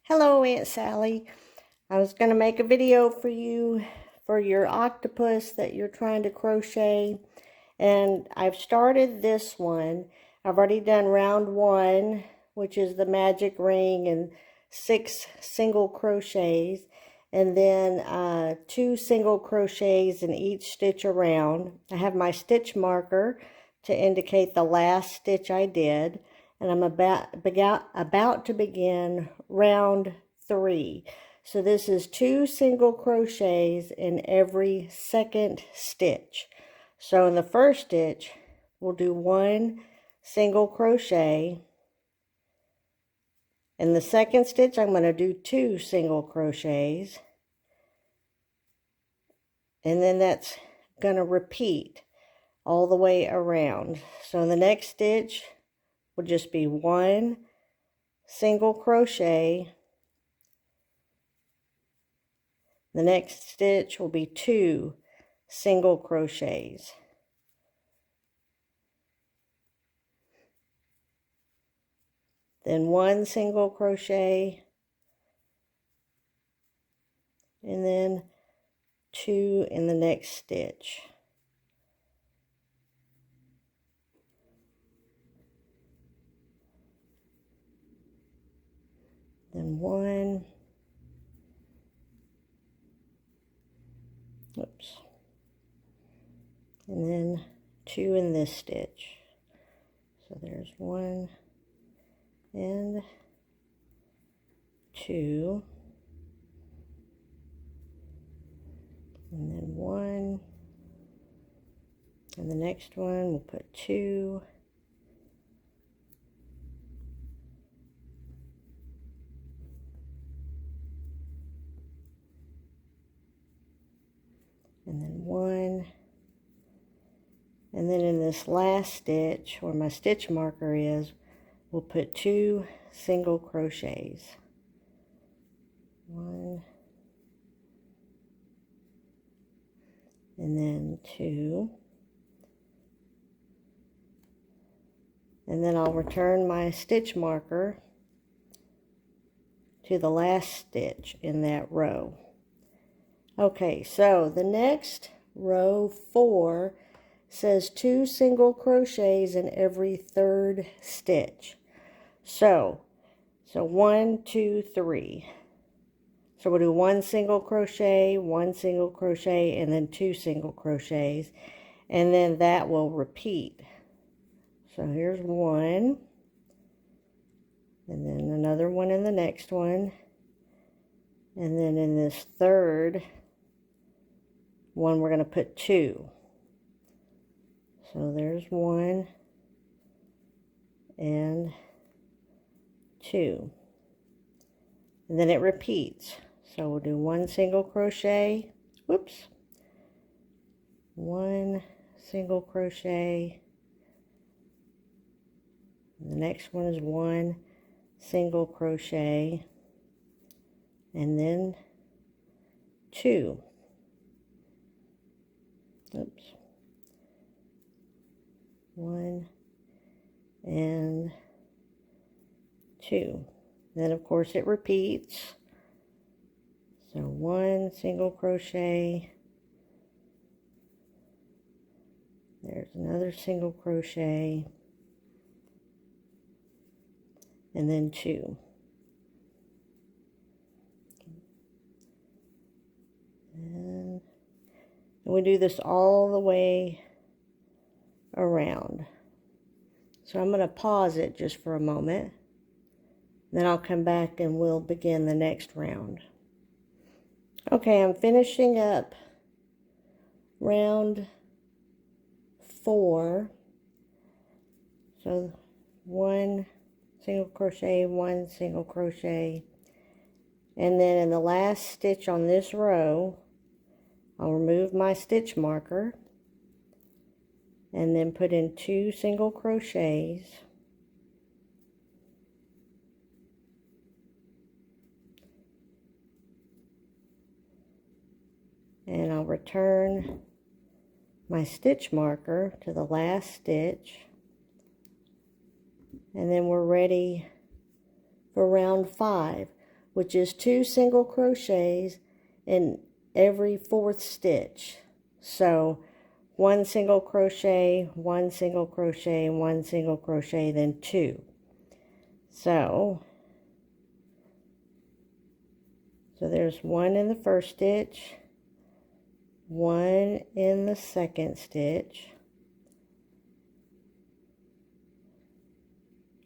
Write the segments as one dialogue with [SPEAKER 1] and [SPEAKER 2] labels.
[SPEAKER 1] Hello, Aunt Sally. I was going to make a video for you for your octopus that you're trying to crochet. And I've started this one. I've already done round 1, which is the magic ring and 6 single crochets. And then 2 single crochets in each stitch around. I have my stitch marker to indicate the last stitch I did. And I'm about to begin round 3. So this is 2 single crochets in every second stitch. So in the first stitch, we'll do 1 single crochet. In the second stitch, I'm going to do 2 single crochets. And then that's going to repeat all the way around. So in the next stitch will just be 1 single crochet. The next stitch will be 2 single crochets. Then 1 single crochet, and then 2 in the next stitch. Then 1, and then 2 in this stitch. So there's 1 and 2, and then 1, and the next one we'll put 2, and then 1, and then in this last stitch where my stitch marker is, we'll put 2 single crochets. 1, and then 2, and then I'll return my stitch marker to the last stitch in that row. Okay, so the next row 4 says 2 single crochets in every third stitch. So 1, 2, 3. So we'll do 1 single crochet, 1 single crochet, and then 2 single crochets, and then that will repeat. So here's 1, and then another one in the next one, and then in this third one we're going to put 2. So there's 1 and 2, and then it repeats. So we'll do 1 single crochet, 1 single crochet, and the next one is 1 single crochet, and then 2. 1 and 2. Then of course it repeats. So 1 single crochet, there's another single crochet, and then 2. And we do this all the way around. So I'm going to pause it just for a moment. Then I'll come back and we'll begin the next round. Okay, I'm finishing up round 4. So 1 single crochet, 1 single crochet, and then in the last stitch on this row, I'll remove my stitch marker and then put in 2 single crochets, and I'll return my stitch marker to the last stitch, and then we're ready for round 5. which is 2 single crochets in every 4th stitch. So 1 single crochet, 1 single crochet, 1 single crochet, then 2. So there's 1 in the 1st stitch, 1 in the 2nd stitch.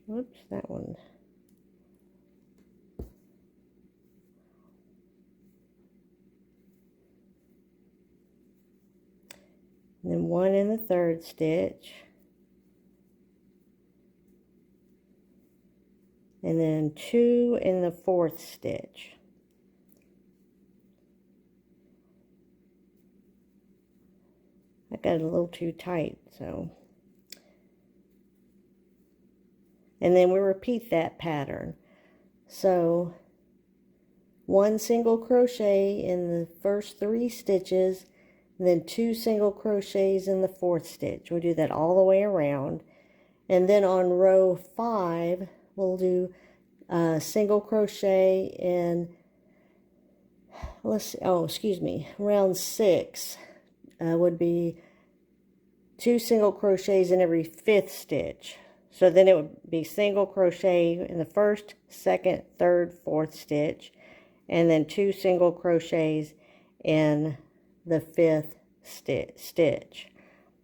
[SPEAKER 1] Whoops, that one. And then 1 in the 3rd stitch. And then 2 in the 4th stitch. I got it a little too tight, so. And then we repeat that pattern. So 1 single crochet in the first 3 stitches, and then 2 single crochets in the 4th stitch. We'll do that all the way around. And then on row 5, we'll do single crochet in, round 6 would be 2 single crochets in every 5th stitch. So then it would be single crochet in the 1st, 2nd, 3rd, 4th stitch, and then 2 single crochets in the 5th stitch.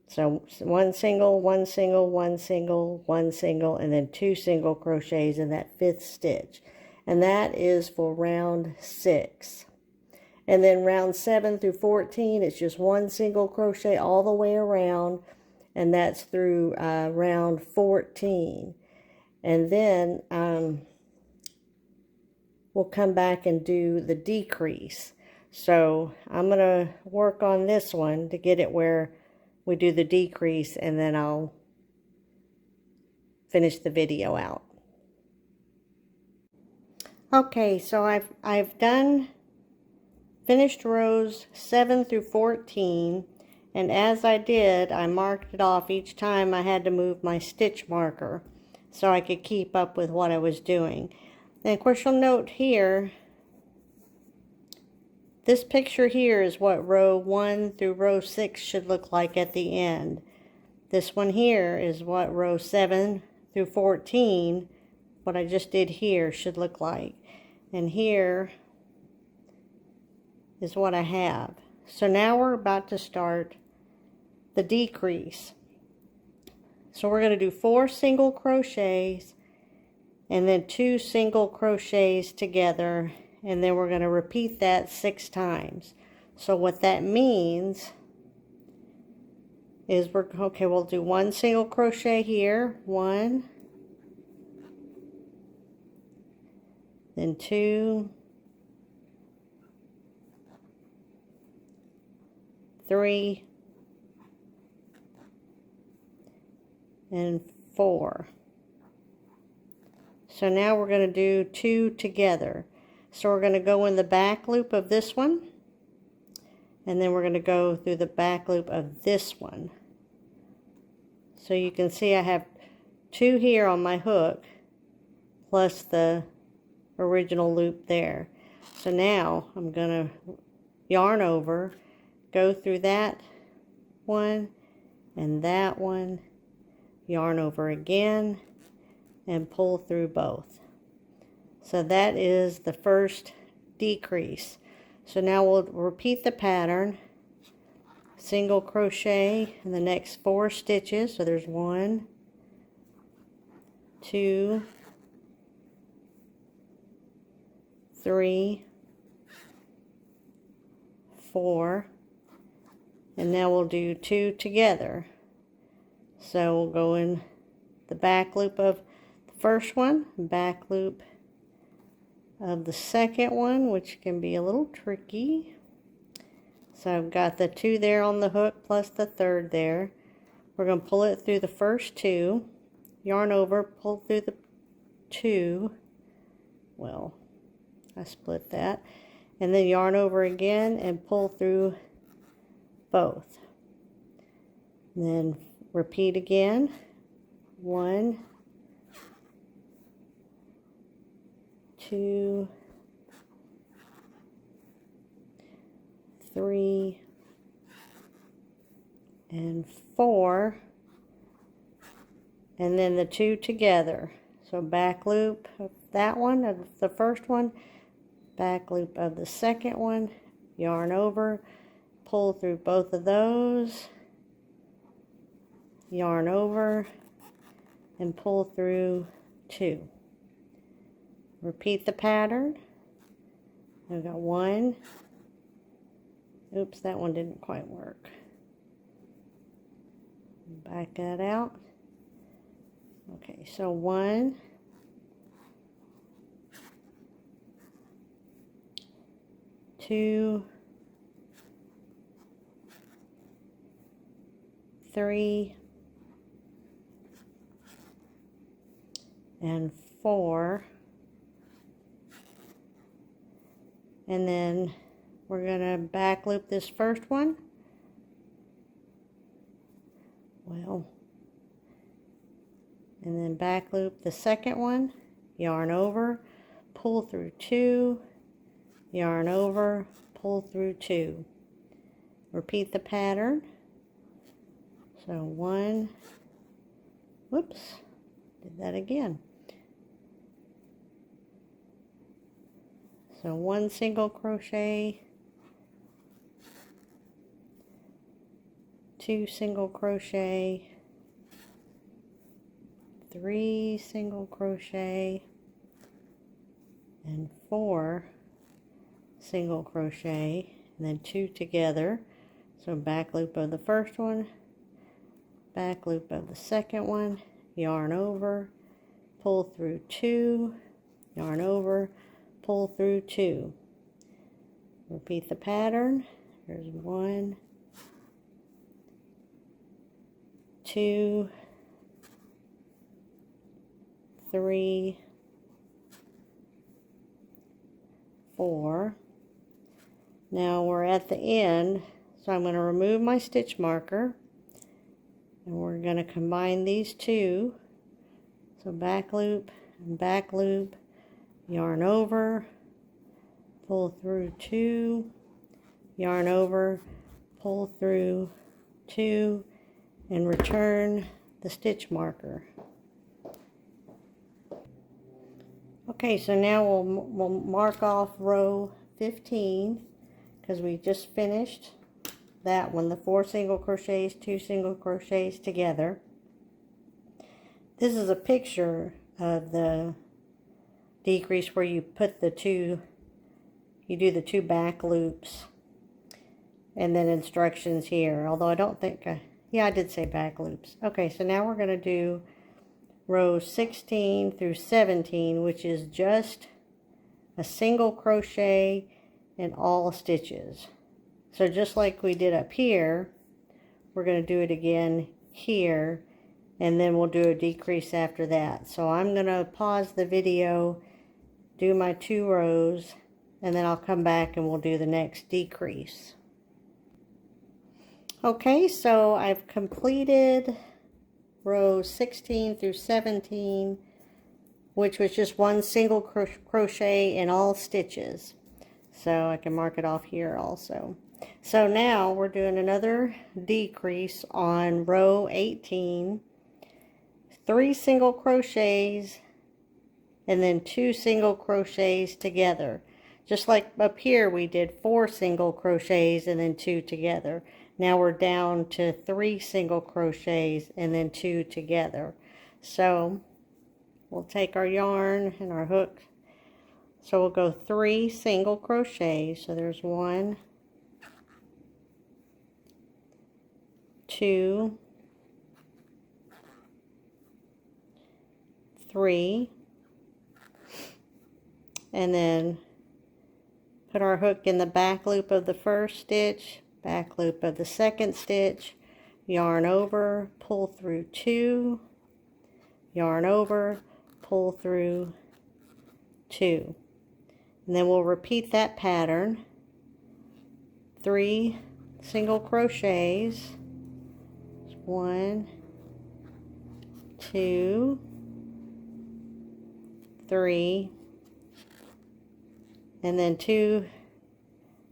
[SPEAKER 1] So 1 single, 1 single, 1 single, 1 single, and then 2 single crochets in that 5th stitch. And that is for round 6. And then round 7 through 14, it's just 1 single crochet all the way around, and that's through round 14. And then we'll come back and do the decrease. So I'm going to work on this one to get it where we do the decrease, and then I'll finish the video out. Okay, so I've finished rows 7 through 14, and as I did, I marked it off each time I had to move my stitch marker so I could keep up with what I was doing. And of course you'll note here, this picture here is what row 1 through row 6 should look like at the end. This one here is what row 7 through 14, what I just did here, should look like. And here is what I have. So now we're about to start the decrease. So we're going to do 4 single crochets and then 2 single crochets together, and then we're going to repeat that 6 times. So what that means is we'll do 1 single crochet here, 1, then 2, 3, and 4. So now we're going to do 2 together. So we're going to go in the back loop of this one, and then we're going to go through the back loop of this one. So you can see I have 2 here on my hook, plus the original loop there. So now I'm going to yarn over, go through that one and that one, yarn over again, and pull through both. So that is the first decrease. So now we'll repeat the pattern, single crochet in the next 4 stitches. So there's 1, 2, 3, 4, and now we'll do 2 together. So we'll go in the back loop of the first one, back loop of the second one, which can be a little tricky. So I've got the 2 there on the hook plus the 3rd there. We're going to pull it through the first 2, yarn over, pull through the 2. Well, I split that. And then yarn over again and pull through both. And then repeat again. 1, 2, 3, and 4, and then the 2 together. So back loop of that one, of the first one, back loop of the second one, yarn over, pull through both of those, yarn over, and pull through 2. Repeat the pattern. I've got 1. Oops, that one didn't quite work. Back that out. Okay, so 1, 2, 3, and 4, and then we're going to back loop this first one. And then back loop the second one, yarn over, pull through 2, yarn over, pull through 2. Repeat the pattern. So 1, whoops, did that again. So 1 single crochet, 2 single crochet, 3 single crochet, and 4 single crochet, and then 2 together. So back loop of the first one, back loop of the second one, yarn over, pull through 2, yarn over, pull through 2. Repeat the pattern. Here's 1, 2, 3, 4. Now we're at the end, so I'm going to remove my stitch marker, and we're going to combine these two. So back loop and back loop, yarn over, pull through 2, yarn over, pull through 2, and return the stitch marker. Okay, so now we'll mark off row 15 because we just finished that one, the 4 single crochets, 2 single crochets together. This is a picture of the decrease where you put the 2, you do the 2 back loops, and then instructions here, although I don't think, yeah, I did say back loops. Okay, so now we're going to do rows 16 through 17, which is just a single crochet in all stitches. So just like we did up here, we're going to do it again here, and then we'll do a decrease after that. So I'm going to pause the video, do my 2 rows, and then I'll come back and we'll do the next decrease. Okay, so I've completed rows 16 through 17, which was just 1 single crochet in all stitches. So I can mark it off here also. So now we're doing another decrease on row 18, 3 single crochets, and then 2 single crochets together. Just like up here we did 4 single crochets and then 2 together. Now we're down to 3 single crochets and then 2 together. So we'll take our yarn and our hook. So we'll go 3 single crochets. So there's 1, 2, 3, and then put our hook in the back loop of the first stitch, back loop of the second stitch, yarn over, pull through 2, yarn over, pull through 2. And then we'll repeat that pattern, 3 single crochets, 1, 2, 3, and then 2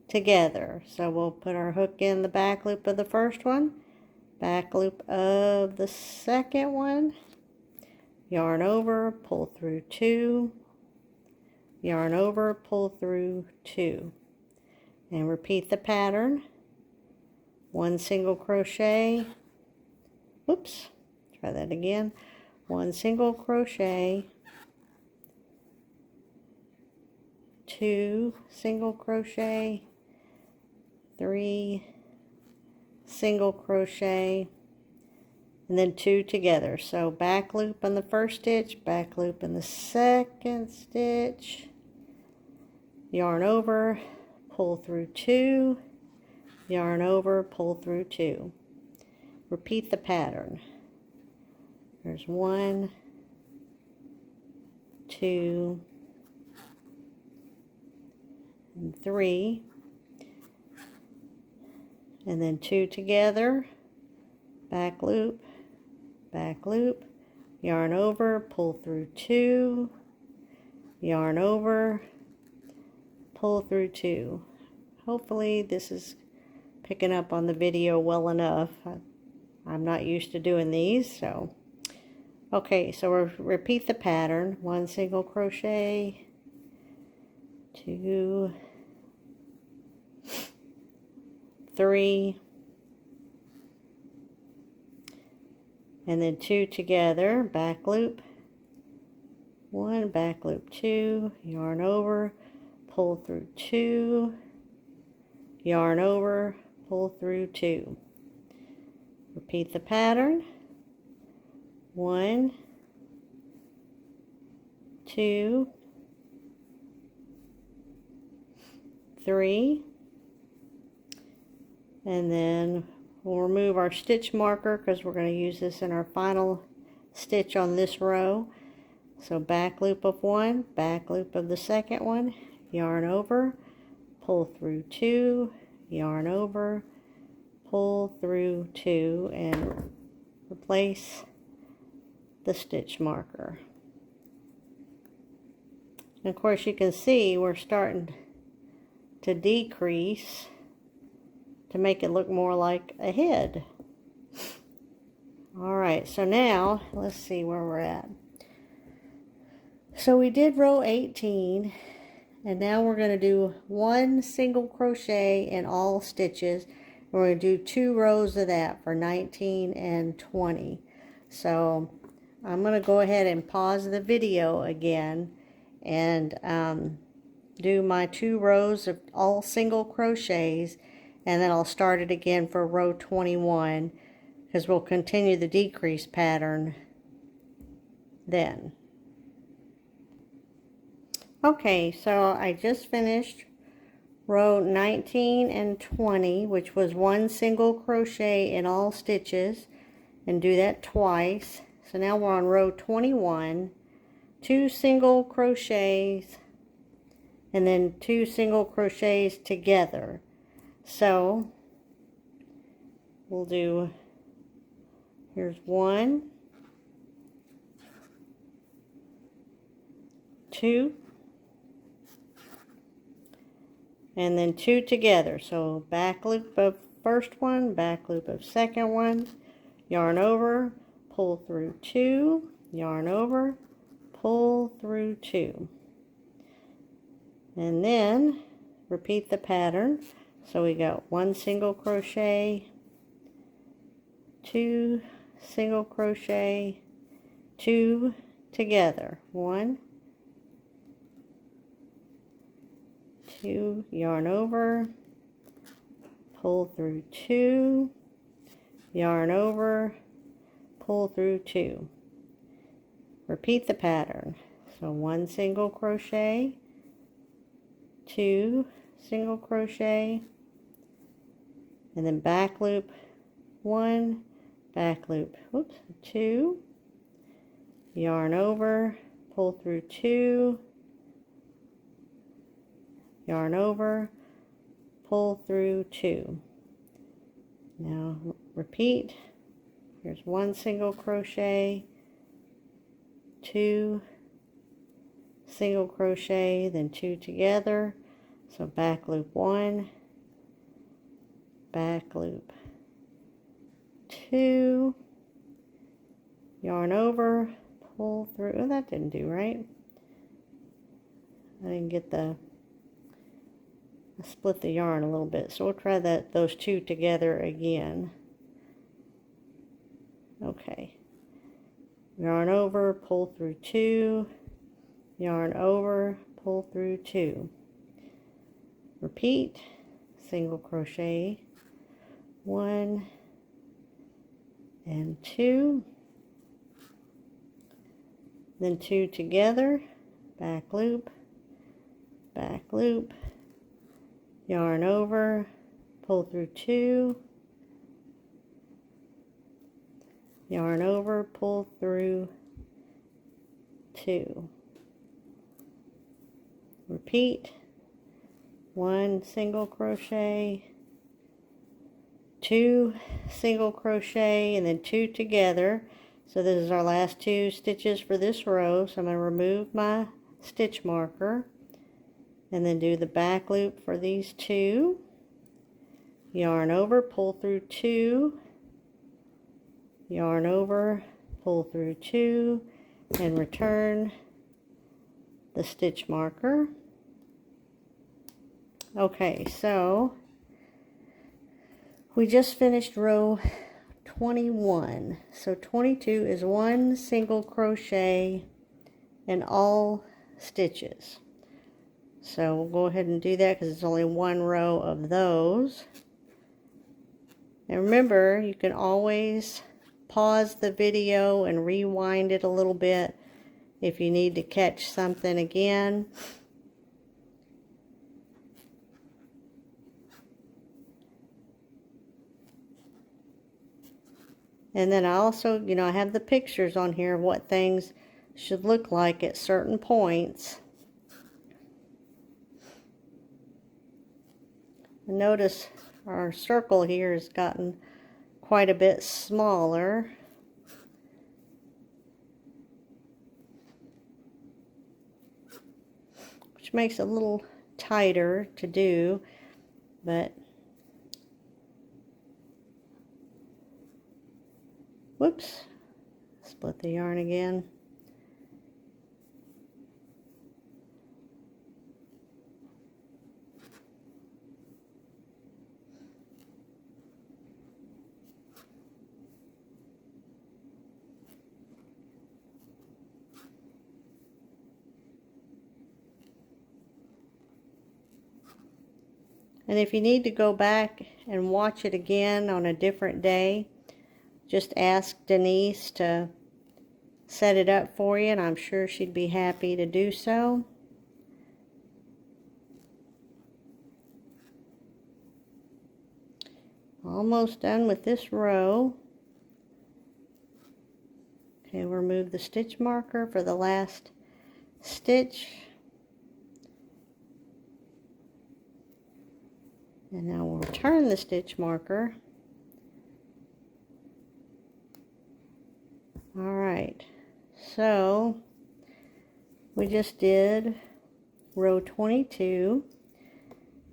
[SPEAKER 1] together. So we'll put our hook in the back loop of the first one, back loop of the second one, yarn over, pull through 2, yarn over, pull through 2, and repeat the pattern. 1 single crochet, oops, try that again, 1 single crochet, 2 single crochet, 3 single crochet, and then 2 together. So back loop on the first stitch, back loop in the second stitch, yarn over, pull through 2, yarn over, pull through 2. Repeat the pattern. There's 1, 2, and 3, and then 2 together, back loop, yarn over, pull through 2, yarn over, pull through 2. Hopefully this is picking up on the video well enough. I'm not used to doing these, so okay, so we'll repeat the pattern. 1 single crochet, 2, 3, and then 2 together, back loop 1, back loop 2, yarn over, pull through 2, yarn over, pull through 2. Repeat the pattern. 1, 2, 3, and then we'll remove our stitch marker because we're going to use this in our final stitch on this row. So back loop of 1, back loop of the second one, yarn over, pull through 2, yarn over, pull through 2, and replace the stitch marker. And of course you can see we're starting to decrease to make it look more like a head. Alright, so now let's see where we're at. So we did row 18, and now we're going to do 1 single crochet in all stitches. We're going to do 2 rows of that for 19 and 20. So I'm going to go ahead and pause the video again and do my 2 rows of all single crochets, and then I'll start it again for row 21 because we'll continue the decrease pattern then. Okay, so I just finished row 19 and 20, which was 1 single crochet in all stitches, and do that twice. So now we're on row 21, 2 single crochets, and then 2 single crochets together. So we'll do, here's 1, 2, and then 2 together. So back loop of first one, back loop of second one, yarn over, pull through 2, yarn over, pull through 2, and then repeat the pattern. So we got 1 single crochet, 2 single crochet, 2 together, 1, 2, yarn over, pull through 2, yarn over, pull through 2. Repeat the pattern. So 1 single crochet, 2 single crochet, and then back loop 1, back loop, oops, 2, yarn over, pull through 2, yarn over, pull through 2. Now repeat. Here's 1 single crochet, 2 single crochet, then 2 together. So back loop 1, back loop, 2, yarn over, pull through. Oh, that didn't do right. I didn't get I split the yarn a little bit, so we'll try those 2 together again. Okay, yarn over, pull through 2, yarn over, pull through 2. Repeat, single crochet, 1 and 2, then 2 together, back loop, yarn over, pull through 2, yarn over, pull through 2. Repeat, 1 single crochet, 2 single crochet, and then 2 together. So this is our last 2 stitches for this row. So I'm going to remove my stitch marker and then do the back loop for these 2. Yarn over, pull through 2, yarn over, pull through 2, and return the stitch marker. Okay, so we just finished row 21. So 22 is 1 single crochet in all stitches. So we'll go ahead and do that because it's only 1 row of those. And remember, you can always pause the video and rewind it a little bit if you need to catch something again. And then I also, I have the pictures on here of what things should look like at certain points. And notice our circle here has gotten quite a bit smaller. Which makes it a little tighter to do, but whoops, split the yarn again. And if you need to go back and watch it again on a different day, just ask Denise to set it up for you, and I'm sure she'd be happy to do so. Almost done with this row. Okay, we'll remove the stitch marker for the last stitch. And now we'll return the stitch marker. Alright, so we just did row 22,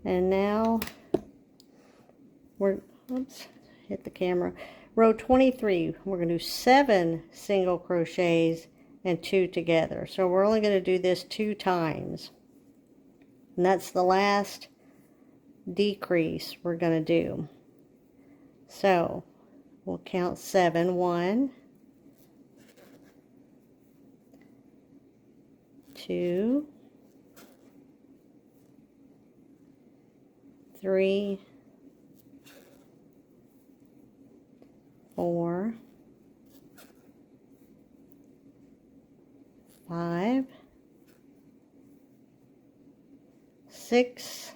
[SPEAKER 1] and now oops, hit the camera. Row 23, we're going to do 7 single crochets and 2 together. So we're only going to do this 2 times. And that's the last decrease we're going to do. So we'll count 7. 1, 2, 3, 4, 5, 6,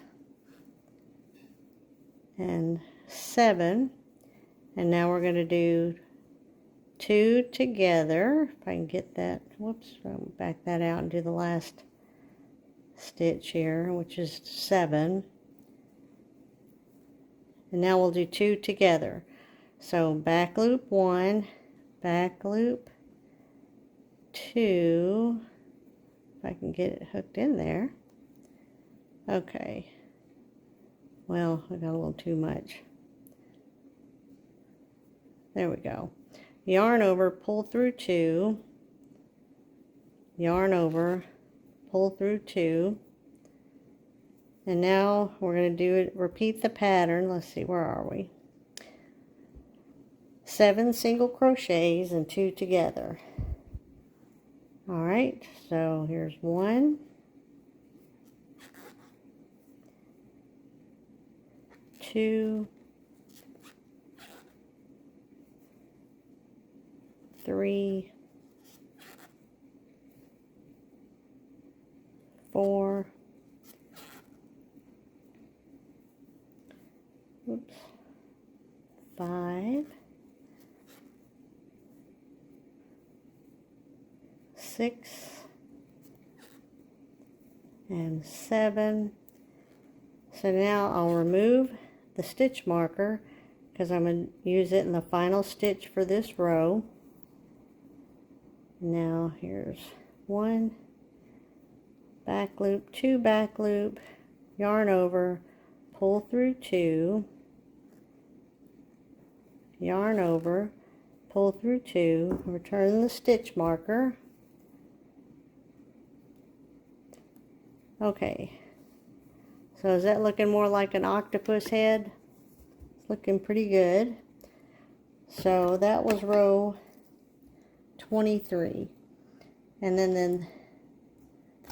[SPEAKER 1] and 7. And now we're going to do 2 together. If I can get that, whoops, I'll back that out and do the last stitch here, which is 7. And now we'll do 2 together. So back loop 1, back loop 2, if I can get it hooked in there. Okay. Well, I got a little too much. There we go. Yarn over, pull through 2, yarn over, pull through 2, and now we're going to do it, repeat the pattern. Let's see, where are we? 7 single crochets and 2 together. All right, so here's 1, 2, 3, 4, oops, 5, 6, and 7. So now I'll remove the stitch marker because I'm going to use it in the final stitch for this row. Now here's 1 back loop, 2 back loop, yarn over, pull through 2, yarn over, pull through 2, return the stitch marker. Okay, so is that looking more like an octopus head? It's looking pretty good. So that was row 23. And then the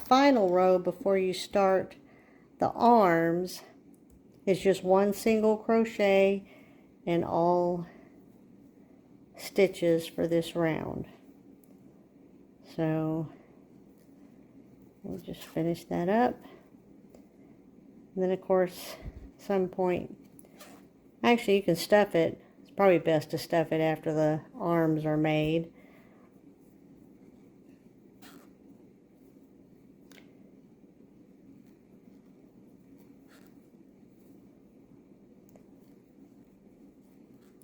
[SPEAKER 1] final row before you start the arms is just 1 single crochet and all stitches for this round. So we'll just finish that up. And then of course, at some point, actually you can stuff it. It's probably best to stuff it after the arms are made.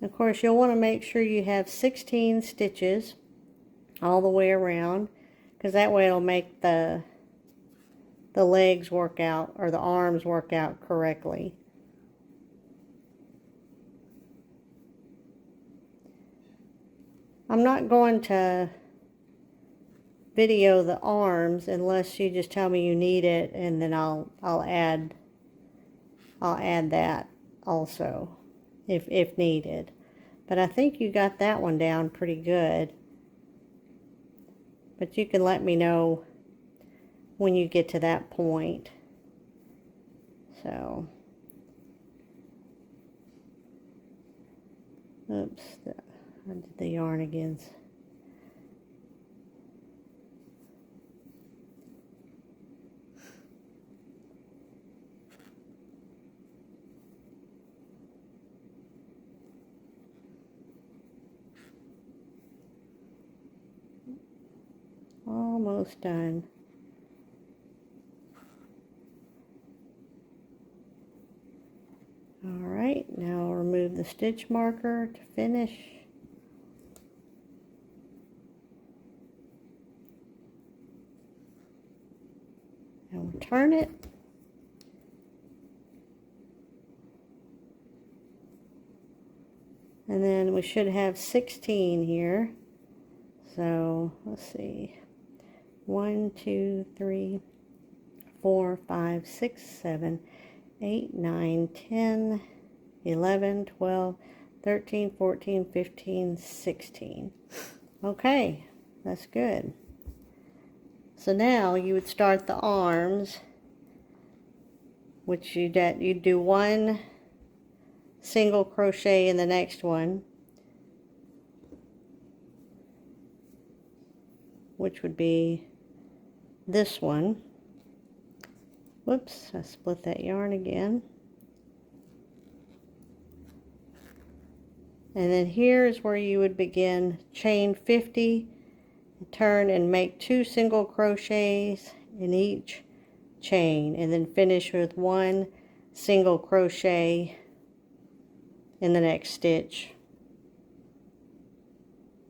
[SPEAKER 1] Of course, you'll want to make sure you have 16 stitches all the way around, because that way it'll make the legs work out, or the arms work out correctly. I'm not going to video the arms unless you just tell me you need it, and then I'll add that also if needed. But I think you got that one down pretty good. But you can let me know when you get to that point. So, oops, I did the yarn again. Almost done. Alright, now I'll remove the stitch marker to finish. And we'll turn it. And then we should have 16 here. So let's see. 1, 2, 3, 4, 5, 6, 7, 8, 9, 10, 11, 12, 13, 14, 15, 16. Okay, that's good. So now you would start the arms, which you'd do 1 single crochet in the next one, which would be this one. Whoops, I split that yarn again. And then here is where you would begin chain 50, turn and make 2 single crochets in each chain, and then finish with 1 single crochet in the next stitch.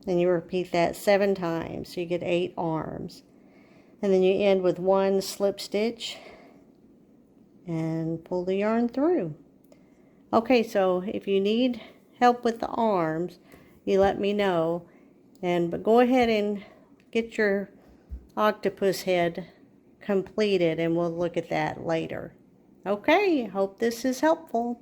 [SPEAKER 1] And you repeat that 7 times, so you get 8 arms. And then you end with 1 slip stitch and pull the yarn through. Okay, so if you need help with the arms, you let me know. But go ahead and get your octopus head completed, and we'll look at that later. Okay, hope this is helpful.